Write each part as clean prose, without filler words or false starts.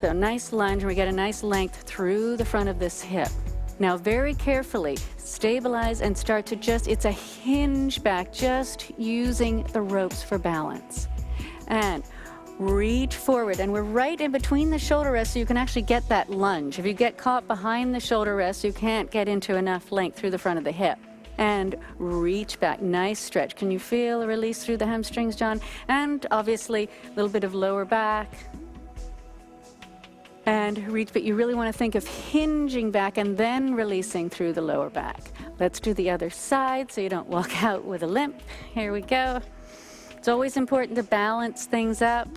So nice lunge, and we get a nice length through the front of this hip. Now very carefully stabilize and start to it's a hinge back, just using the ropes for balance. And reach forward, and we're right in between the shoulder rests, so you can actually get that lunge. If you get caught behind the shoulder rest, you can't get into enough length through the front of the hip. And reach back, nice stretch. Can you feel a release through the hamstrings, John? And obviously a little bit of lower back. And reach, but you really want to think of hinging back and then releasing through the lower back. Let's do the other side so you don't walk out with a limp. Here we go. It's always important to balance things up.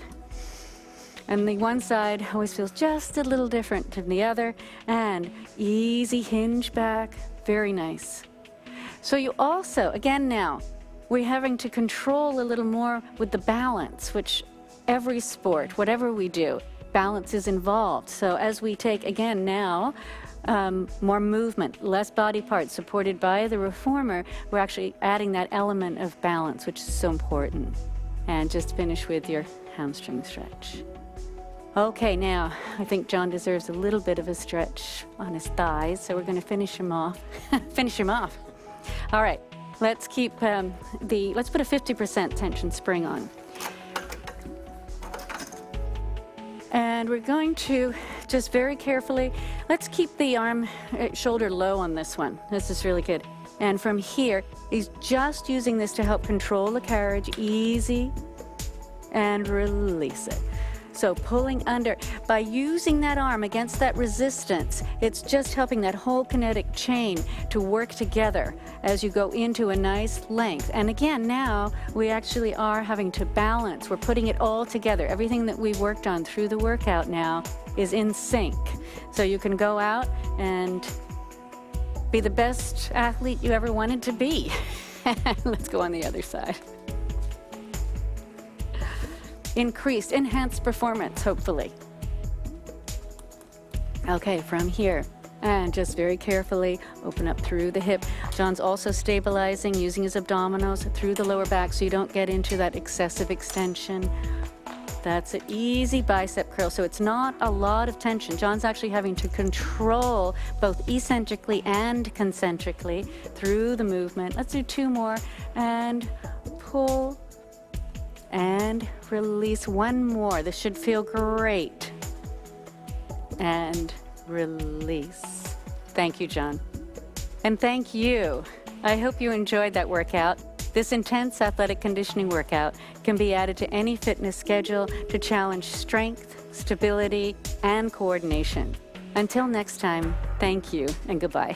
And the one side always feels just a little different than the other. And easy hinge back, very nice. So you also, again now, we're having to control a little more with the balance, which every sport, whatever we do, balance is involved. So as we take, again now, more movement, less body parts supported by the reformer, we're actually adding that element of balance, which is so important. And just finish with your hamstring stretch. Okay, now I think John deserves a little bit of a stretch on his thighs, so we're going to finish him off. Finish him off. All right, let's keep let's put a 50% tension spring on. And we're going to just very carefully, let's keep the arm, shoulder low on this one. This is really good. And from here, he's just using this to help control the carriage, easy, and release it. So pulling under, by using that arm against that resistance, it's just helping that whole kinetic chain to work together as you go into a nice length. And again, now we actually are having to balance. We're putting it all together. Everything that we worked on through the workout now is in sync. So you can go out and be the best athlete you ever wanted to be. Let's go on the other side. Enhanced performance, hopefully. Okay, from here, and just very carefully open up through the hip. John's also stabilizing, using his abdominals through the lower back so you don't get into that excessive extension. That's an easy bicep curl, so it's not a lot of tension. John's actually having to control both eccentrically and concentrically through the movement. Let's do two more, and pull, and release. One more. This should feel great. And release. Thank you, John. And thank you. I hope you enjoyed that workout. This intense athletic conditioning workout can be added to any fitness schedule to challenge strength, stability, and coordination. Until next time, thank you and goodbye.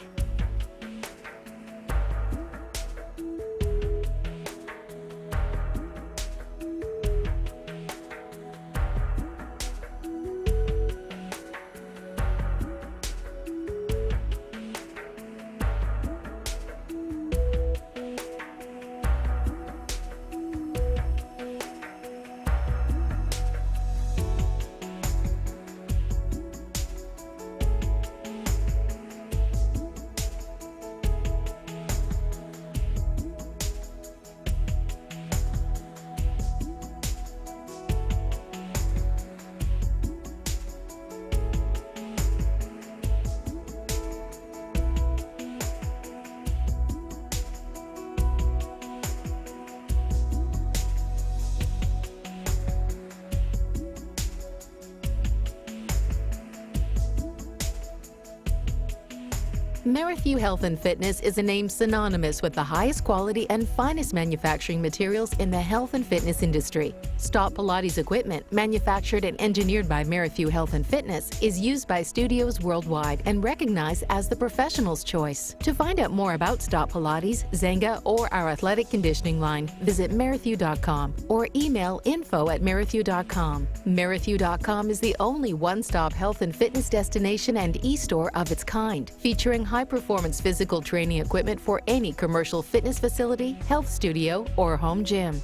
Merrithew Health and Fitness is a name synonymous with the highest quality and finest manufacturing materials in the health and fitness industry. Stop Pilates equipment, manufactured and engineered by Merrithew Health and Fitness, is used by studios worldwide and recognized as the professional's choice. To find out more about Stop Pilates, Zenga, or our athletic conditioning line, visit Merrithew.com or email info@merrithew.com. Merrithew.com is the only one-stop health and fitness destination and e-store of its kind, featuring high-performance physical training equipment for any commercial fitness facility, health studio, or home gym.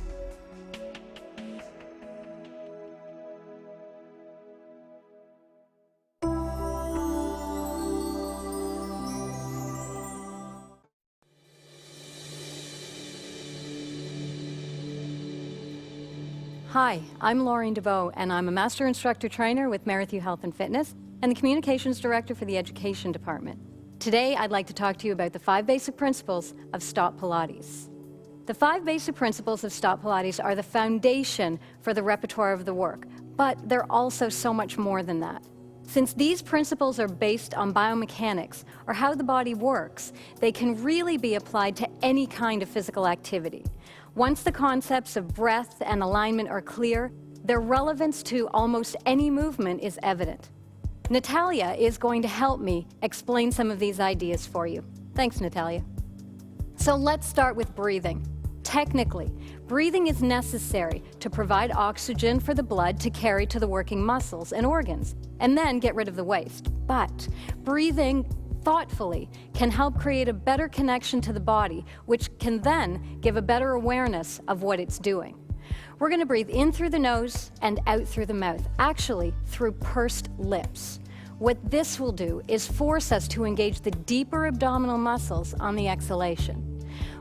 Hi, I'm Laureen DeVoe, and I'm a Master Instructor Trainer with Merrithew Health and Fitness and the Communications Director for the Education Department. Today, I'd like to talk to you about the 5 basic principles of Stop Pilates. The 5 basic principles of Stop Pilates are the foundation for the repertoire of the work, but they're also so much more than that. Since these principles are based on biomechanics, or how the body works, they can really be applied to any kind of physical activity. Once the concepts of breath and alignment are clear, their relevance to almost any movement is evident. Natalia is going to help me explain some of these ideas for you. Thanks, Natalia. So let's start with breathing. Technically, breathing is necessary to provide oxygen for the blood to carry to the working muscles and organs, and then get rid of the waste. But breathing thoughtfully can help create a better connection to the body, which can then give a better awareness of what it's doing. We're going to breathe in through the nose and out through the mouth, actually through pursed lips. What this will do is force us to engage the deeper abdominal muscles on the exhalation.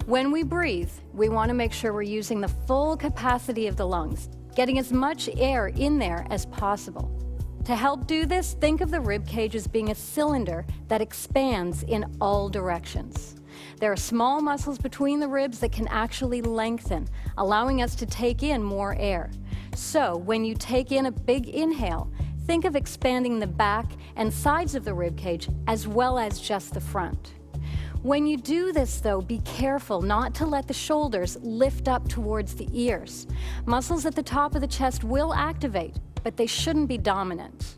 When we breathe, we want to make sure we're using the full capacity of the lungs, getting as much air in there as possible. To help do this, think of the rib cage as being a cylinder that expands in all directions. There are small muscles between the ribs that can actually lengthen, allowing us to take in more air. So when you take in a big inhale, think of expanding the back and sides of the rib cage as well as just the front. When you do this, though, be careful not to let the shoulders lift up towards the ears. Muscles at the top of the chest will activate, but they shouldn't be dominant.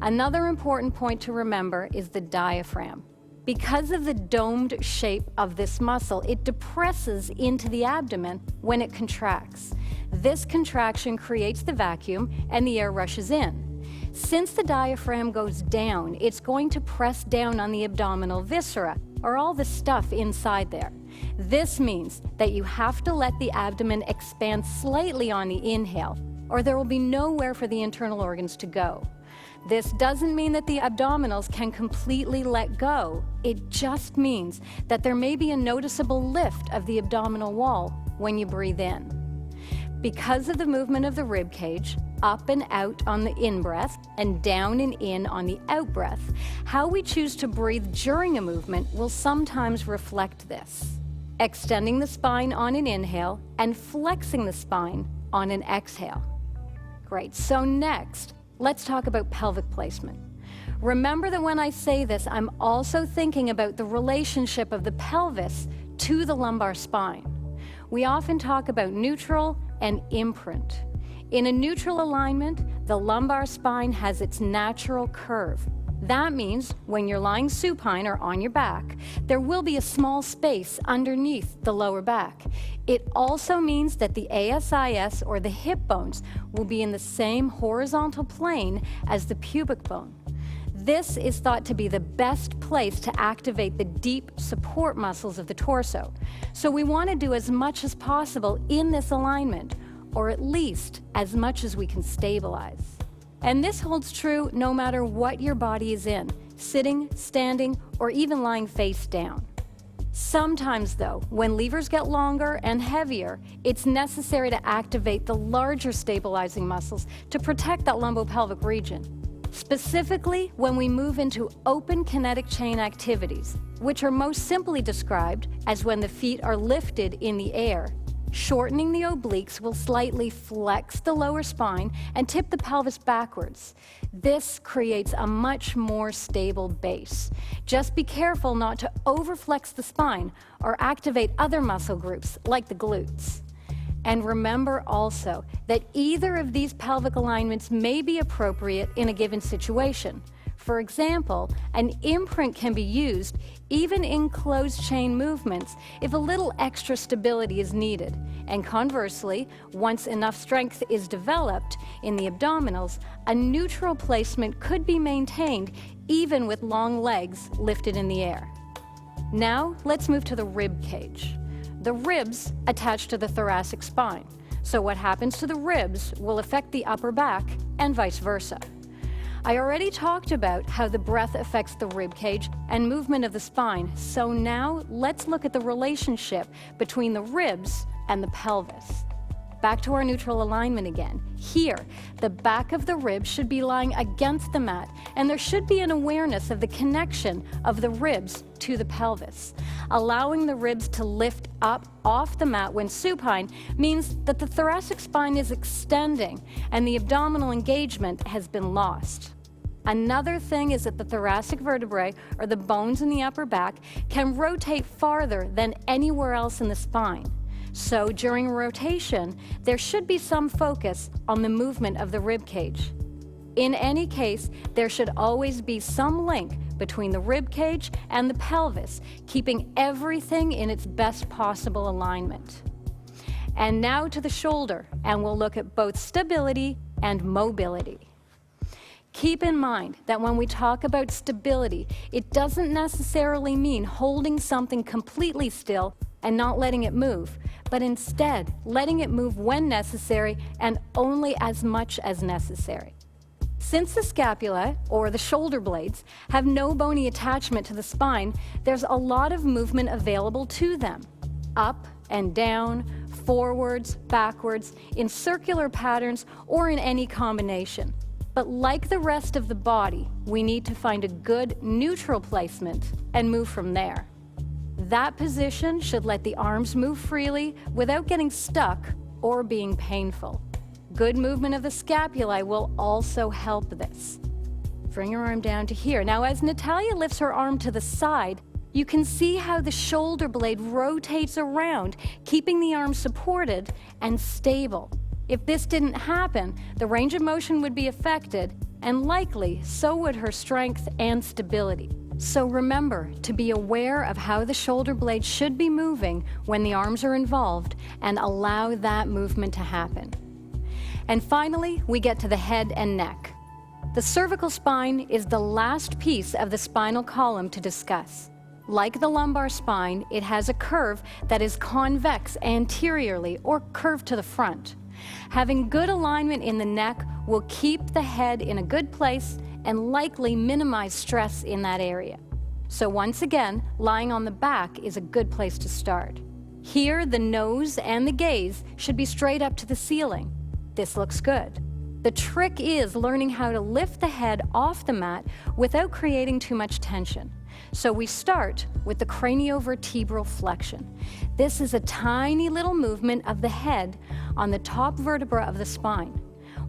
Another important point to remember is the diaphragm. Because of the domed shape of this muscle, it depresses into the abdomen when it contracts. This contraction creates the vacuum and the air rushes in. Since the diaphragm goes down, it's going to press down on the abdominal viscera, or all the stuff inside there. This means that you have to let the abdomen expand slightly on the inhale, or there will be nowhere for the internal organs to go. This doesn't mean that the abdominals can completely let go. It just means that there may be a noticeable lift of the abdominal wall when you breathe in. Because of the movement of the rib cage, up and out on the in-breath and down and in on the out-breath, how we choose to breathe during a movement will sometimes reflect this. Extending the spine on an inhale and flexing the spine on an exhale. Great, so next, let's talk about pelvic placement. Remember that when I say this, I'm also thinking about the relationship of the pelvis to the lumbar spine. We often talk about neutral and imprint. In a neutral alignment, the lumbar spine has its natural curve. That means when you're lying supine or on your back, there will be a small space underneath the lower back. It also means that the ASIS, or the hip bones, will be in the same horizontal plane as the pubic bone. This is thought to be the best place to activate the deep support muscles of the torso. So we want to do as much as possible in this alignment, or at least as much as we can stabilize. And this holds true no matter what your body is in, sitting, standing, or even lying face down. Sometimes, though, when levers get longer and heavier, it's necessary to activate the larger stabilizing muscles to protect that lumbopelvic region. Specifically, when we move into open kinetic chain activities, which are most simply described as when the feet are lifted in the air, shortening the obliques will slightly flex the lower spine and tip the pelvis backwards. This creates a much more stable base. Just be careful not to overflex the spine or activate other muscle groups like the glutes. And remember also that either of these pelvic alignments may be appropriate in a given situation. For example, an imprint can be used even in closed chain movements if a little extra stability is needed. And conversely, once enough strength is developed in the abdominals, a neutral placement could be maintained even with long legs lifted in the air. Now, let's move to the rib cage. The ribs attach to the thoracic spine, so what happens to the ribs will affect the upper back and vice versa. I already talked about how the breath affects the rib cage and movement of the spine, so now let's look at the relationship between the ribs and the pelvis. back to our neutral alignment again. Here, the back of the ribs should be lying against the mat, and there should be an awareness of the connection of the ribs to the pelvis. Allowing the ribs to lift up off the mat when supine means that the thoracic spine is extending and the abdominal engagement has been lost. Another thing is that the thoracic vertebrae, or the bones in the upper back, can rotate farther than anywhere else in the spine. So during rotation, there should be some focus on the movement of the rib cage. In any case, there should always be some link between the rib cage and the pelvis, keeping everything in its best possible alignment. And now to the shoulder, and we'll look at both stability and mobility. Keep in mind that when we talk about stability, it doesn't necessarily mean holding something completely still and not letting it move, but instead letting it move when necessary and only as much as necessary. Since the scapula, or the shoulder blades, have no bony attachment to the spine, there's a lot of movement available to them. Up and down, forwards, backwards, in circular patterns, or in any combination. But like the rest of the body, we need to find a good neutral placement and move from there. That position should let the arms move freely without getting stuck or being painful. Good movement of the scapulae will also help this. Bring your arm down to here. Now, as Natalia lifts her arm to the side, you can see how the shoulder blade rotates around, keeping the arm supported and stable. If this didn't happen, the range of motion would be affected, and likely so would her strength and stability. So remember to be aware of how the shoulder blade should be moving when the arms are involved, and allow that movement to happen. And finally, we get to the head and neck. The cervical spine is the last piece of the spinal column to discuss. Like the lumbar spine, it has a curve that is convex anteriorly or curved to the front. Having good alignment in the neck will keep the head in a good place and likely minimize stress in that area. So once again, lying on the back is a good place to start. Here, the nose and the gaze should be straight up to the ceiling. This looks good. The trick is learning how to lift the head off the mat without creating too much tension. So we start with the craniovertebral flexion. This is a tiny little movement of the head on the top vertebra of the spine.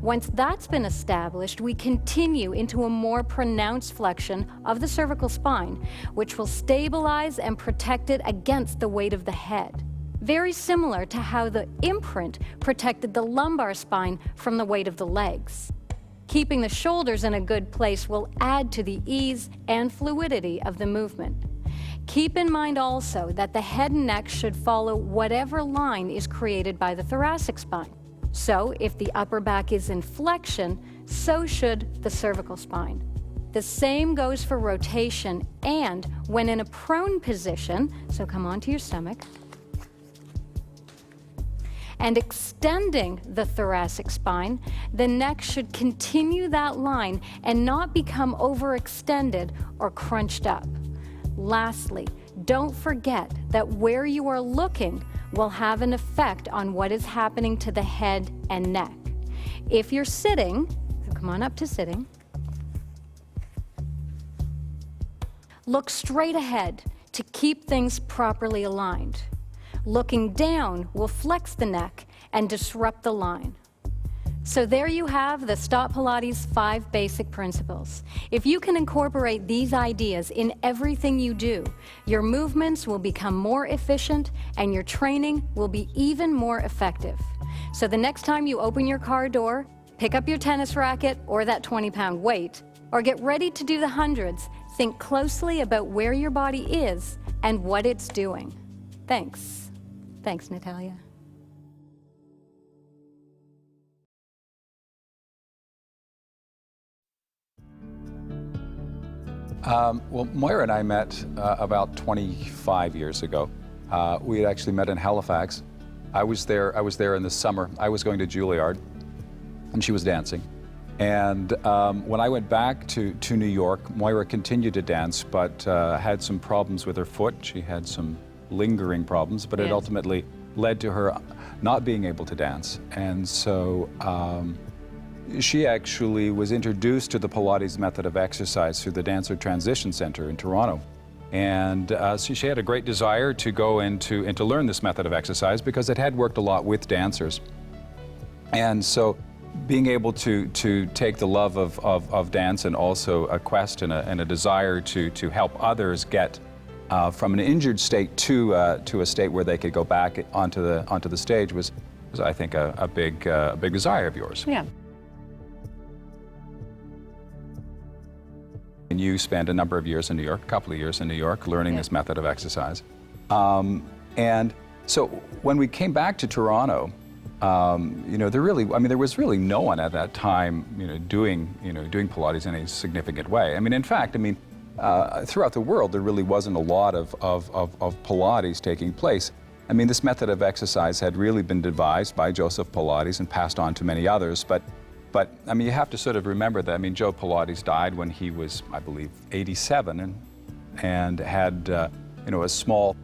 Once that's been established, we continue into a more pronounced flexion of the cervical spine, which will stabilize and protect it against the weight of the head. Very similar to how the imprint protected the lumbar spine from the weight of the legs. Keeping the shoulders in a good place will add to the ease and fluidity of the movement. Keep in mind also that the head and neck should follow whatever line is created by the thoracic spine. So if the upper back is in flexion, so should the cervical spine. The same goes for rotation, and when in a prone position, so come onto your stomach, and extending the thoracic spine, the neck should continue that line and not become overextended or crunched up. Lastly, don't forget that where you are looking will have an effect on what is happening to the head and neck. If you're sitting, so come on up to sitting, look straight ahead to keep things properly aligned. Looking down will flex the neck and disrupt the line. So there you have the Stop Pilates 5 basic principles. If you can incorporate these ideas in everything you do, your movements will become more efficient and your training will be even more effective. So the next time you open your car door, pick up your tennis racket or that 20-pound weight, or get ready to do the hundreds, think closely about where your body is and what it's doing. Thanks. Thanks, Natalia. Well, Moira and I met about 25 years ago. We had actually met in Halifax. I was there in the summer. I was going to Juilliard, and she was dancing. And when I went back to New York, Moira continued to dance, but had some problems with her foot. She had some lingering problems, but it ultimately led to her not being able to dance. And so she actually was introduced to the Pilates method of exercise through the Dancer Transition Center in Toronto. And so she had a great desire to go and to learn this method of exercise because it had worked a lot with dancers. And so being able to take the love of dance and also a quest and a desire to help others get from an injured state to a state where they could go back onto the stage was I think a big desire of yours. Yeah. And you spent a number of years in New York, a couple of years in New York, learning this method of exercise. And so when we came back to Toronto, you know, there was really no one at that time, doing Pilates in a significant way. I mean, in fact, throughout the world, there really wasn't a lot of Pilates taking place. I mean, this method of exercise had really been devised by Joseph Pilates and passed on to many others, but I mean, you have to sort of remember that, I mean, Joe Pilates died when he was, I believe, 87 and had, a small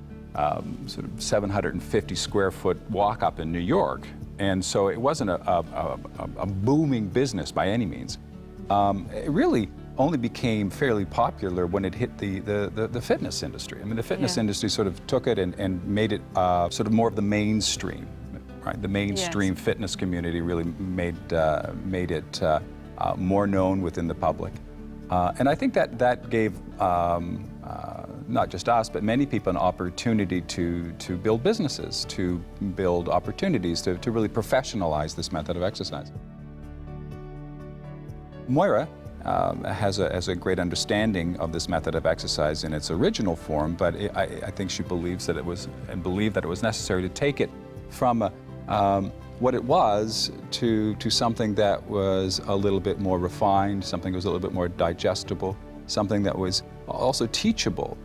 sort of 750 square foot walk up in New York. And so it wasn't a booming business by any means. It really only became fairly popular when it hit the fitness industry. I mean, the fitness industry sort of took it and made it sort of more of the mainstream. Right, the mainstream fitness community really made it more known within the public, and I think that gave not just us but many people an opportunity to build businesses, to build opportunities, to really professionalize this method of exercise. Moira has a great understanding of this method of exercise in its original form, but I think she believes that it was necessary to take it from what it was to something that was a little bit more refined, something that was a little bit more digestible, something that was also teachable.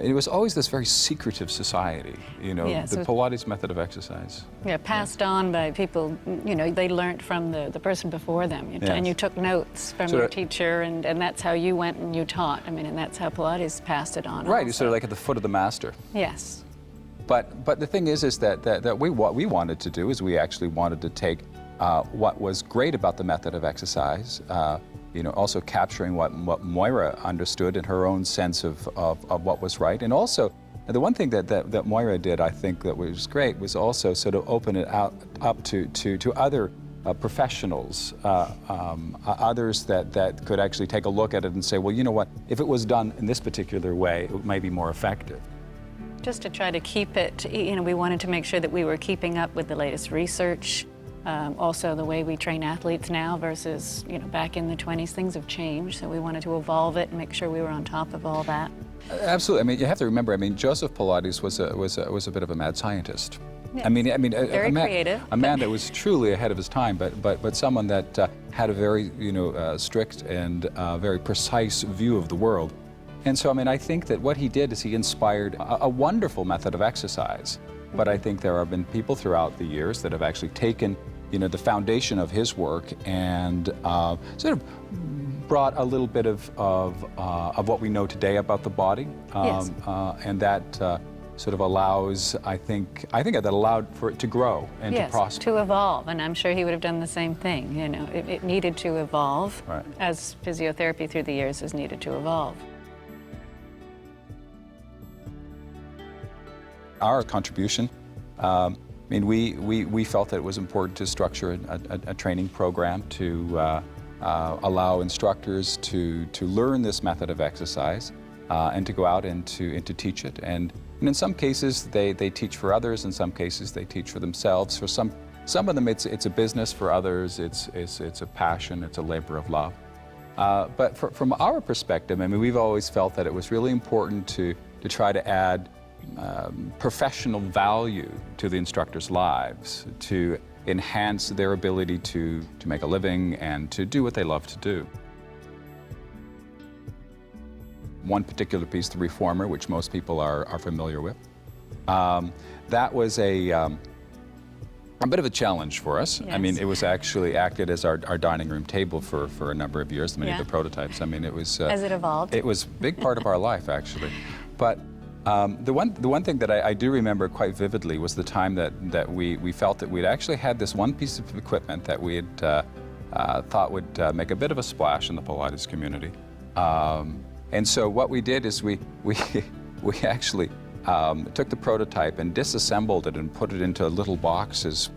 It was always this very secretive society, the Pilates method of exercise. Yeah, passed on by people, they learned from the person before them. And you took notes from your teacher, and that's how you went and you taught. I mean, and that's how Pilates passed it on. Right, also. You're sort of like at the foot of the master. Yes. But the thing is that what we wanted to do is we actually wanted to take what was great about the method of exercise, also capturing what Moira understood in her own sense of what was right, and also the one thing that Moira did, I think, that was great was also sort of open it up to other professionals, others that could actually take a look at it and say, well, you know what, if it was done in this particular way, it might be more effective. Just to try to keep it, we wanted to make sure that we were keeping up with the latest research. Also, the way we train athletes now versus, back in the 20s, things have changed. So we wanted to evolve it and make sure we were on top of all that. Absolutely. I mean, you have to remember, Joseph Pilates was a bit of a mad scientist. Yes. Very creative. A man that was truly ahead of his time, but someone that had a very, strict and very precise view of the world. And so, I think that what he did is he inspired a wonderful method of exercise. But I think there have been people throughout the years that have actually taken, the foundation of his work and sort of brought a little bit of what we know today about the body. Yes. And that sort of allows, I think that allowed for it to grow and to prosper. To evolve, and I'm sure he would have done the same thing. It needed to evolve, right, as physiotherapy through the years has needed to evolve. Our contribution, we felt that it was important to structure a training program to allow instructors to learn this method of exercise and to go out and to teach it. And in some cases, they teach for others. In some cases, they teach for themselves. For some of them, it's a business. For others, it's a passion. It's a labor of love. But from our perspective, we've always felt that it was really important to try to add professional value to the instructors' lives, to enhance their ability to make a living and to do what they love to do. One particular piece, the reformer, which most people are familiar with, that was a bit of a challenge for us. Yes. It was actually acted as our dining room table for a number of years, many of the prototypes. It was... as it evolved. It was a big part of our life, actually. But The one thing that I do remember quite vividly was the time that we felt that we'd actually had this one piece of equipment that we had thought would make a bit of a splash in the Pilates community. And so what we did is we actually took the prototype and disassembled it and put it into little boxes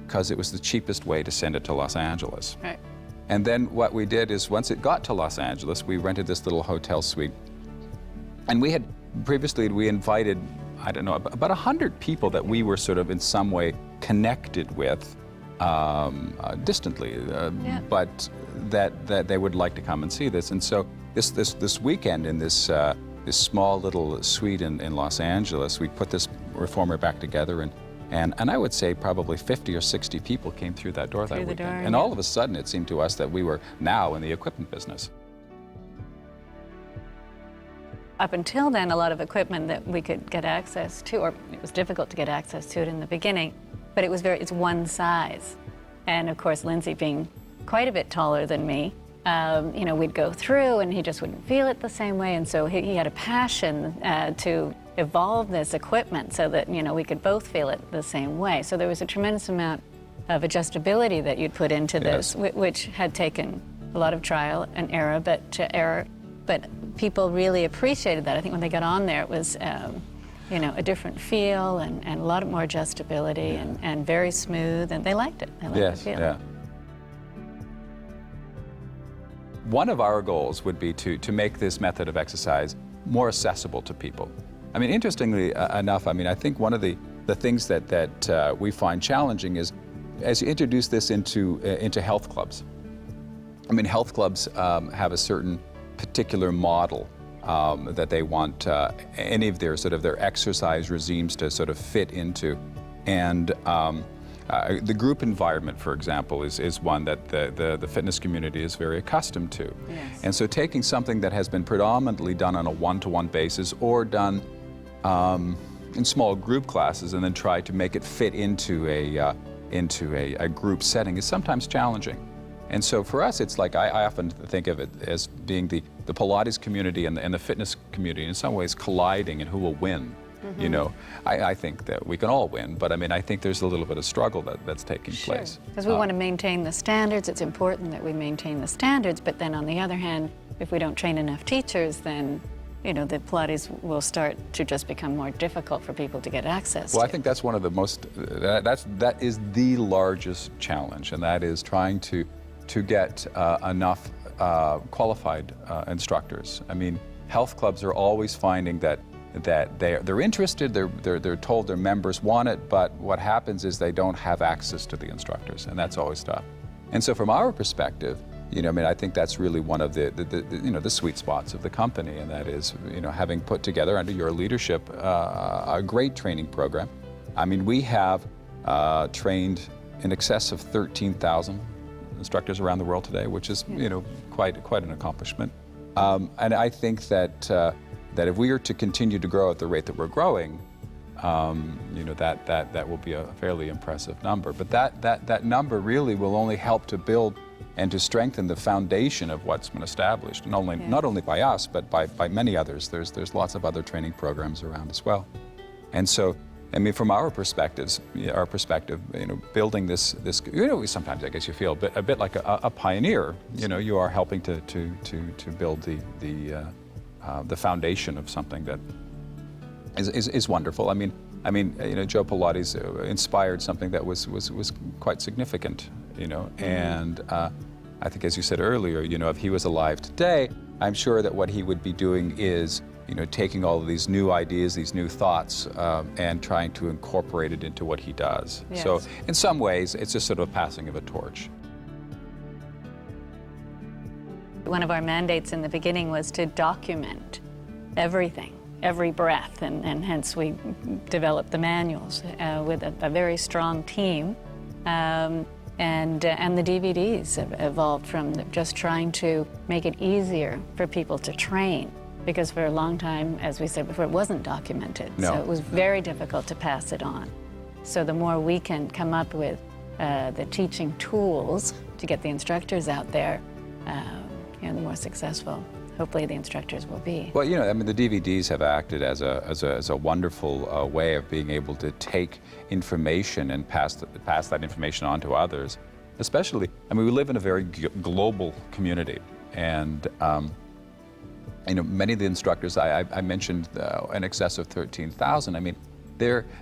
because it was the cheapest way to send it to Los Angeles. Right. And then what we did is once it got to Los Angeles, we rented this little hotel suite. And we had previously, we invited, I don't know, about 100 people that we were sort of in some way connected with distantly, but that they would like to come and see this. And so this weekend in this small little suite in Los Angeles, we put this reformer back together, and I would say probably 50 or 60 people came through that door that weekend. And all of a sudden it seemed to us that we were now in the equipment business. Up until then, a lot of equipment that we could get access to, or it was difficult to get access to it in the beginning, but it's one size. And of course, Lindsay being quite a bit taller than me, you know, we'd go through and he just wouldn't feel it the same way. And so he had a passion to evolve this equipment so that, you know, we could both feel it the same way. So there was a tremendous amount of adjustability that you'd put into this, which had taken a lot of trial and error, but people really appreciated that. I think when they got on there, it was, you know, a different feel and a lot more adjustability and very smooth, and they liked it. They liked the feel. Yeah. One of our goals would be to make this method of exercise more accessible to people. I mean, interestingly enough, I mean, I think one of the things that we find challenging is as you introduce this into health clubs. I mean, health clubs have a certain particular model that they want any of their their exercise regimes to sort of fit into, and the group environment, for example, is one that the fitness community is very accustomed to. Yes. And so taking something that has been predominantly done on a one-to-one basis or done in small group classes and then try to make it fit into a group setting is sometimes challenging. And so for us, it's like I often think of it as being the Pilates community and the fitness community in some ways colliding and who will win. Mm-hmm. You know, I think that we can all win, but I mean, I think there's a little bit of struggle that's taking place. Because we want to maintain the standards. It's important that we maintain the standards, but then on the other hand, if we don't train enough teachers, then, you know, the Pilates will start to just become more difficult for people to get access to. Well, I think that's one of the most, that is the largest challenge, and that is trying to get enough qualified instructors. I mean, health clubs are always finding that they're interested, they're told their members want it, but what happens is they don't have access to the instructors, and that's always tough. And so from our perspective, you know, I mean, I think that's really one of the you know, the sweet spots of the company, and that is, you know, having put together under your leadership a great training program. I mean, we have trained in excess of 13,000 instructors around the world today, which is, you know, quite an accomplishment. And I think that if we are to continue to grow at the rate that we're growing, you know, that will be a fairly impressive number. But that number really will only help to build and to strengthen the foundation of what's been established, and not only by us, but by many others. There's lots of other training programs around as well. And so, I mean, from our perspective, you know, building this, you know, sometimes I guess you feel a bit like a pioneer. You know, you are helping to build the foundation of something that is wonderful. I mean, you know, Joe Pilates inspired something that was quite significant. You know, and I think, as you said earlier, you know, if he was alive today, I'm sure that what he would be doing is, you know, taking all of these new ideas, these new thoughts, and trying to incorporate it into what he does. Yes. So in some ways, it's just sort of a passing of a torch. One of our mandates in the beginning was to document everything, every breath, and hence we developed the manuals with a very strong team. And the DVDs have evolved from just trying to make it easier for people to train, because for a long time, as we said before, it wasn't documented. No. So it was very difficult to pass it on. So the more we can come up with the teaching tools to get the instructors out there, you know, the more successful hopefully the instructors will be. Well, I mean, the DVDs have acted as a wonderful way of being able to take information and pass that information on to others. Especially, I mean, we live in a very global community, and many of the instructors I mentioned in excess of 13,000. I mean,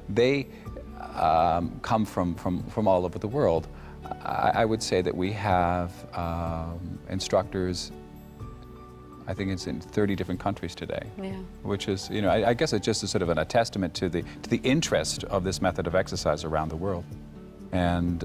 they come from all over the world. I would say that we have instructors, I think it's in 30 different countries today. Yeah. Which is, I guess it's just a sort of a testament to the interest of this method of exercise around the world. And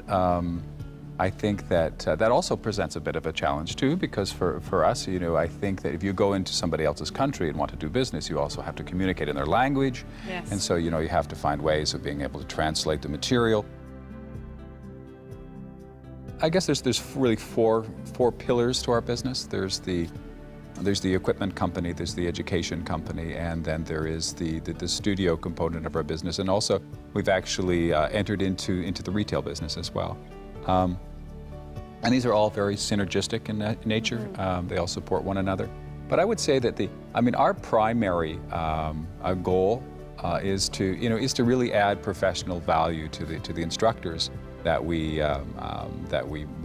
I think that also presents a bit of a challenge too, because for us, I think that if you go into somebody else's country and want to do business, you also have to communicate in their language. Yes. And so, you have to find ways of being able to translate the material. I guess there's really four pillars to our business. There's the equipment company, there's the education company, and then there is the studio component of our business. And also, we've actually entered into the retail business as well. And these are all very synergistic in nature. They all support one another. But I would say that our primary goal is to really add professional value to the instructors that we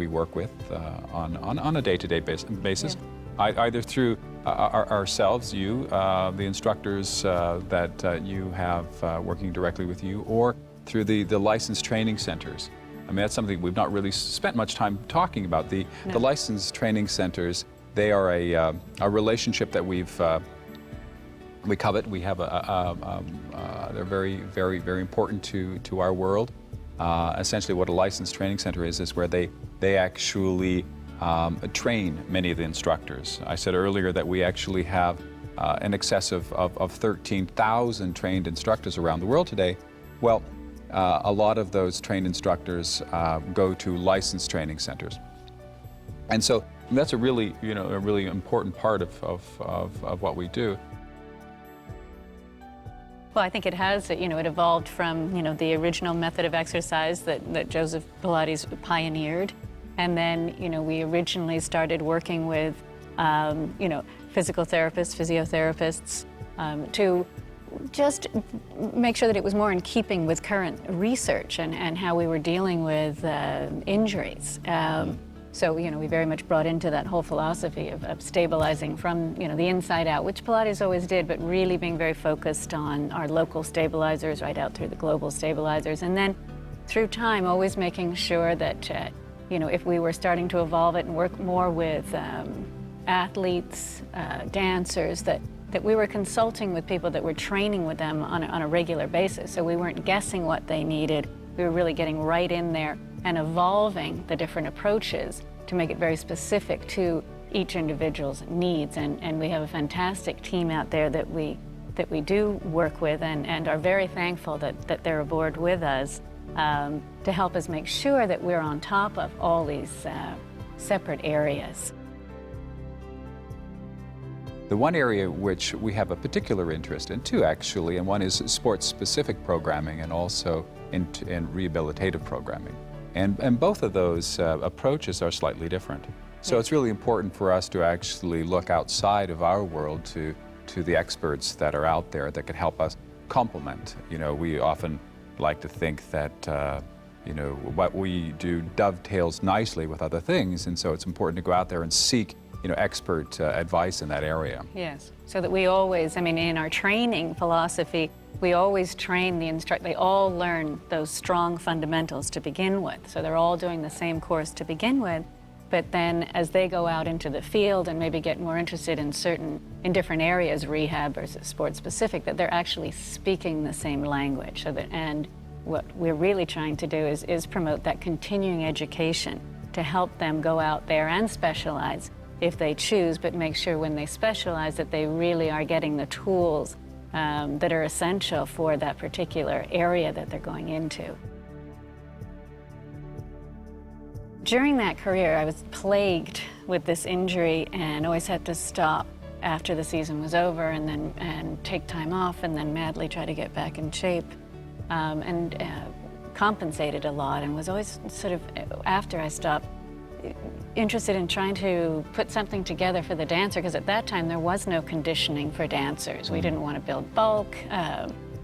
work with on a day-to-day basis. Yeah. Either through ourselves, the instructors that you have working directly with you, or through the licensed training centers. I mean, that's something we've not really spent much time talking about. The licensed training centers, they are a relationship that we covet. We have they're very, very, very important to our world. Essentially, what a licensed training center is where they actually train many of the instructors. I said earlier that we actually have in excess of 13,000 trained instructors around the world today. Well, a lot of those trained instructors go to licensed training centers. And so that's a really important part of what we do. Well, I think it has, it evolved from, the original method of exercise that Joseph Pilates pioneered. And then, we originally started working with, physical therapists, physiotherapists, to just make sure that it was more in keeping with current research and how we were dealing with injuries. So, we very much brought into that whole philosophy of stabilizing from, the inside out, which Pilates always did, but really being very focused on our local stabilizers right out through the global stabilizers. And then through time, always making sure that, if we were starting to evolve it and work more with athletes, dancers, that we were consulting with people that were training with them on a regular basis. So we weren't guessing what they needed. We were really getting right in there and evolving the different approaches to make it very specific to each individual's needs. And we have a fantastic team out there that we do work with and are very thankful that they're aboard with us to help us make sure that we're on top of all these separate areas. The one area which we have a particular interest in too, actually, and one is sports-specific programming and also in rehabilitative programming. And both of those approaches are slightly different. So it's really important for us to actually look outside of our world to the experts that are out there that can help us complement. We often like to think that what we do dovetails nicely with other things, and so it's important to go out there and seek expert advice in that area. Yes, so that we always, in our training philosophy, we always train the instructor. They all learn those strong fundamentals to begin with. So they're all doing the same course to begin with. But then as they go out into the field and maybe get more interested in different areas, rehab versus sports specific, that they're actually speaking the same language. And what we're really trying to do is promote that continuing education to help them go out there and specialize if they choose, but make sure when they specialize that they really are getting the tools that are essential for that particular area that they're going into. During that career, I was plagued with this injury and always had to stop after the season was over and take time off and then madly try to get back in shape and compensated a lot and was always sort of, after I stopped, interested in trying to put something together for the dancer, because at that time there was no conditioning for dancers. We didn't want to build bulk,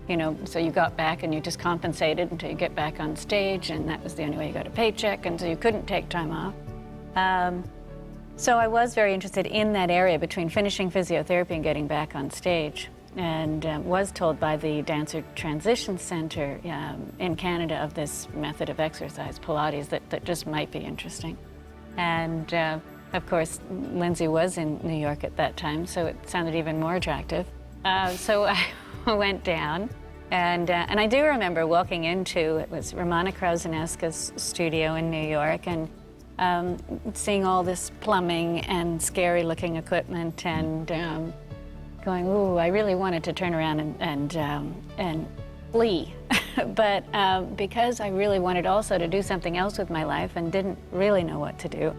you know, so you got back and you just compensated until you get back on stage, and that was the only way you got a paycheck, and so you couldn't take time off. So I was very interested in that area between finishing physiotherapy and getting back on stage, and was told by the Dancer Transition Center in Canada of this method of exercise, Pilates, that just might be interesting. And of course, Lindsay was in New York at that time, so it sounded even more attractive. So I went down, and I do remember walking into, it was Romana Krauzeneska's studio in New York, and seeing all this plumbing and scary looking equipment, and going, ooh, I really wanted to turn around and flee. But because I really wanted also to do something else with my life and didn't really know what to do,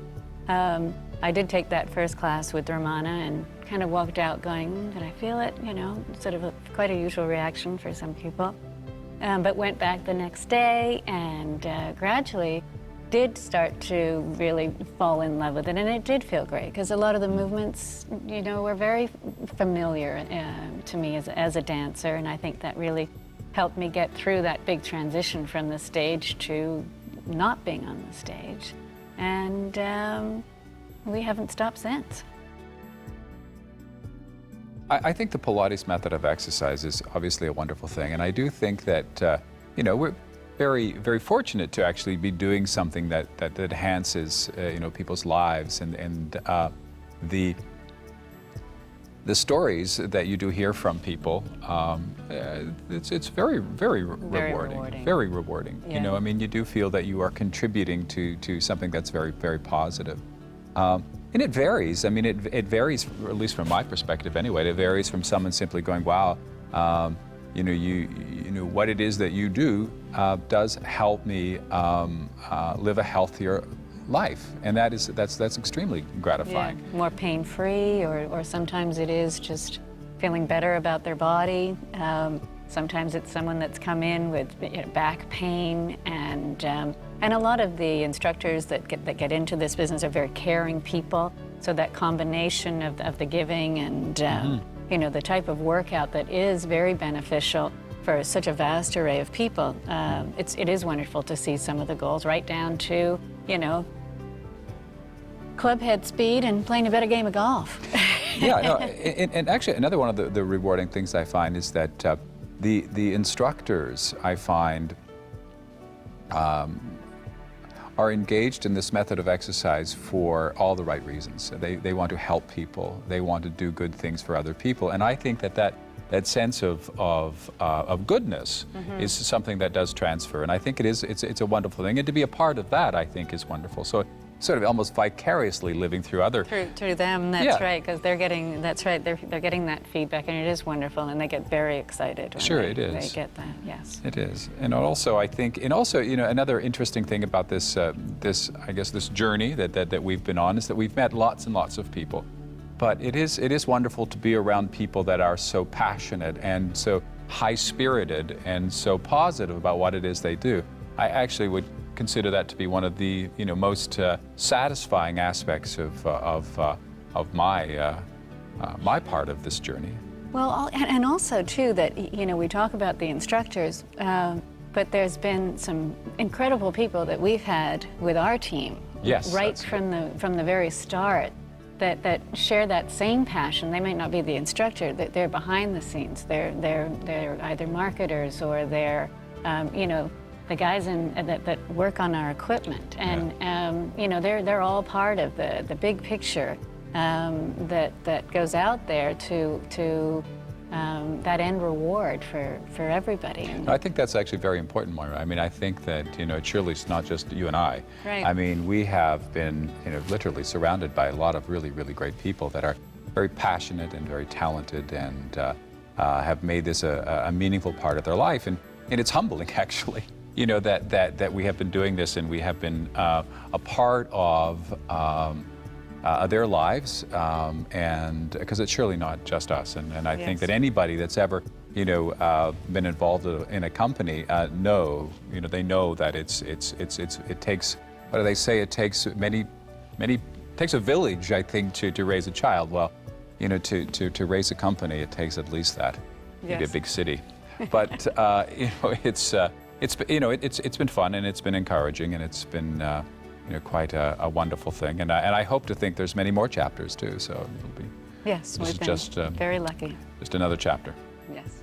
I did take that first class with Romana and kind of walked out going, did I feel it? You know, sort of quite a usual reaction for some people. But went back the next day and gradually did start to really fall in love with it, and it did feel great because a lot of the movements, you know, were very familiar to me as a dancer, and I think that really helped me get through that big transition from the stage to not being on the stage, and we haven't stopped since. I think the Pilates method of exercise is obviously a wonderful thing, and I do think that you know, we're very, very fortunate to actually be doing something that enhances, you know, people's lives, and the stories that you do hear from people. It's very, very rewarding. Very rewarding. Yeah. You know, I mean, you do feel that you are contributing to something that's very, very positive. And it varies. I mean, it varies, at least from my perspective anyway. It varies from someone simply going, wow. You know, what it is that you do does help me live a healthier life, and that's extremely gratifying. Yeah, more pain-free, or sometimes it is just feeling better about their body. Sometimes it's someone that's come in with, you know, back pain, and a lot of the instructors that get into this business are very caring people. So that combination of the giving and you know, the type of workout that is very beneficial for such a vast array of people. It is wonderful to see some of the goals, right down to, you know, club head speed and playing a better game of golf. Yeah, no, and actually another one of the rewarding things I find is that the instructors, I find, are engaged in this method of exercise for all the right reasons. They want to help people. They want to do good things for other people. And I think that sense of goodness is something that does transfer. And I think it's a wonderful thing. And to be a part of that, I think, is wonderful. So sort of almost vicariously living through other... Through them, that's Yeah. right, because they're getting, that's right, they're getting that feedback, and it is wonderful, and they get very excited when Sure, they, it is. they get that, yes. It is, and also I think, and also, you know, another interesting thing about this, I guess, this journey that we've been on is that we've met lots and lots of people, but it is wonderful to be around people that are so passionate and so high-spirited and so positive about what it is they do. I actually would consider that to be one of the, you know, most satisfying aspects of my my part of this journey. Well, and also too that, you know, we talk about the instructors, but there's been some incredible people that we've had with our team, Yes, right that's from the very start, that share that same passion. They might not be the instructor, that they're behind the scenes. They're either marketers or they're, you know, the guys that work on our equipment, and you know, they're all part of the big picture that goes out there to that end reward for everybody. And I think that's actually very important, Moira. I mean, I think that, you know, surely it's not just you and I. Right. I mean, we have been, you know, literally surrounded by a lot of really, really great people that are very passionate and very talented and have made this a meaningful part of their life, and it's humbling, actually. You know, that we have been doing this and we have been a part of their lives, and because it's surely not just us. And I think that anybody that's ever, you know, been involved in a company they know that it takes, what do they say? It takes many takes a village, I think, to raise a child. Well, you know, to raise a company, it takes at least that. Maybe a Yes. big city, but you know, it's been fun and it's been encouraging and it's been you know, quite a wonderful thing. And I hope to think there's many more chapters too. So it'll be Yes, This is we've been just, very lucky. just another chapter. Yes.